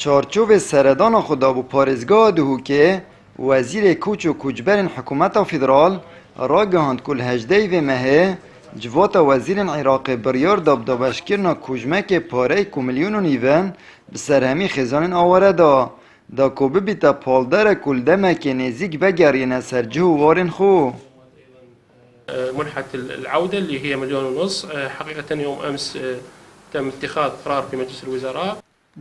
چارچوب سردان خدا بو پارزگاه دهو که وزیر کوچ و کوچبرین حکومت فدرال را گهاند کل هجده و مهه جوات وزیر عراق بریار دابدابش کرنا کوجمک پاره کو میلیون و نیون بسر همی خزانین آوره دا کوبه بیتا پالدار کل دمک نزیک بگرین سرجه و وارن خو منحة العودة اللي هي 1.5 مليون. حقيقة يوم أمس تم اتخاذ قرار في مجلس الوزراء.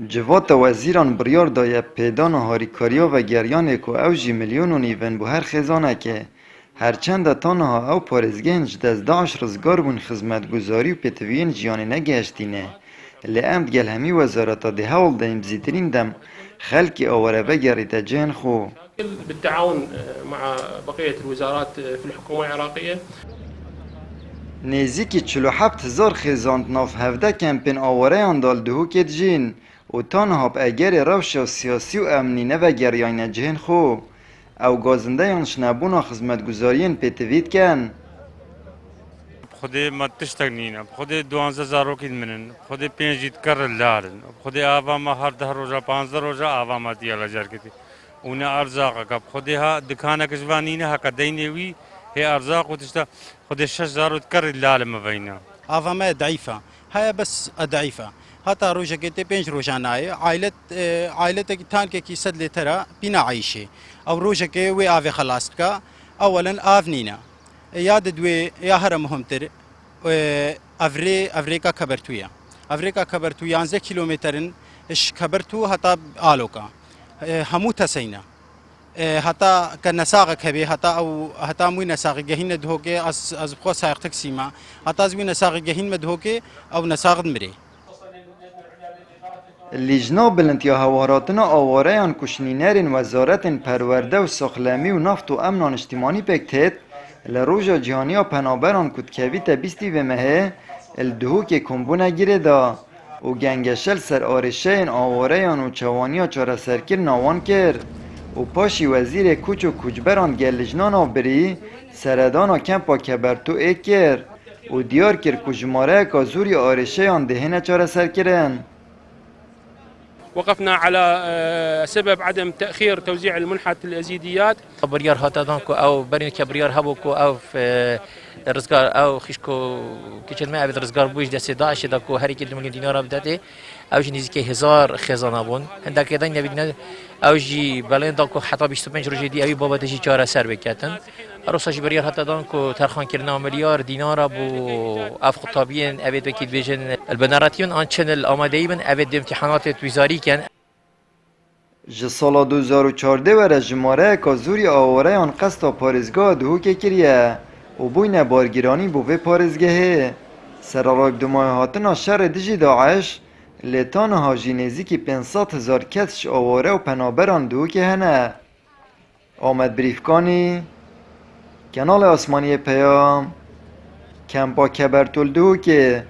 جوات وزیران بریار دای پیدان و هاریکاریا و گریان کو اوجی میلیون و نیون بو هر خزانه که هرچند تانها او پارزگنج دزداش رزگار بون خدمتگزاری و پتوین جیانی نگشتینه لامد گل همی وزارت ده هول دایم زیترین دم خلکی آوره بگریت جن خو بالتعاون مع بقية الوزارات في الحكومة العراقية. نزیکی 47,000 خزاند ناف 17 کمپین آوره اندال دهو کت جین و تانها اگر روش سیاسی و امنی نو گریان جهن خو او گازنده یانش نبونا خدمتگزارین پیتوید کن خود ما تشتغنينا خود 12,000 روكيد منن خود 5 تكرر لارن خود آوا ما هر 10 روزا 15 روزا آوا ما ديالا جركتي ونا ارزاق خود ها دكانه كزوانينا هكا دينوي هي ارزاق وتشتا خود 6,000 تكرر لالم بينا آوا ما ضعيفه هي بس ضعيفه حتى روجا كتي 5 روزاناي عائلتك تان كي سد لترا بنا عايشه او روجا كي وي افي خلاصك اولا افنينا یاد دوی یا هر مهمتر افریقا کبرتویا افریقا کبرتو 11 کیلومترن اش کبرتو حتی آلوکا همو تسینا حتی کنساق کبی حتی موی نساق جهین دهوکه از بخوا سایق تقسیمه حتی از موی نساق جهین مدهوکه او نساق مری لیجنا بلنتیا هواراتنا آواره کشنینرین وزارت پرورده و سخلمی و نفت و امن اجتماعی پکتید لروجا جهانیا پنابران کتکوی تبیستی و مهه الدهو که کمبو نگیره دا و گنگشل سر آرشه این آواره و چوانیا چاره سرکر ناوان کرد و پاشی وزیر کوچ و کوچبران گلجنان آبری سردان کمپا کبرتو ایک کرد و دیار کرد کجماره کازوری آرشه آن دهنه چاره سرکرن وقفنا على سبب عدم تأخير توزيع المنحة الأزيديات. بريار هاتادانكو أو برين كبريار هبوكو أو في الرزقار أو خشكو كيشل ما أبد رزقار بوش دست داعش داكو هري كده مليون دينار بدأته أو جي نزيكي 1000 خزانة بون هندا كده نبينا أو جي بلين داكو حتى 25 روجي دي أبي بابا تجي چارة سر بكتن روساجي بريار هاتادانكو ترخان كرنا مليار دينار بو أف خطابين أبد وكيد بيجن البناراتيون آن چنل آمادهی من أبد امتحانات وزاری کن. جسال 2014 و رجماره کازوری آواره آن قصد پارزگاه دهو که کریه و بوین بارگیرانی بو پارزگاهه سرارایب دمای هاتنا شر دیجی داعش لیتان هاجی نزیکی 500,000 کسش آواره و پنابران دهو که هنه آمد بریفکانی کانال آسمانی پیام کمپا کبرتول دهو که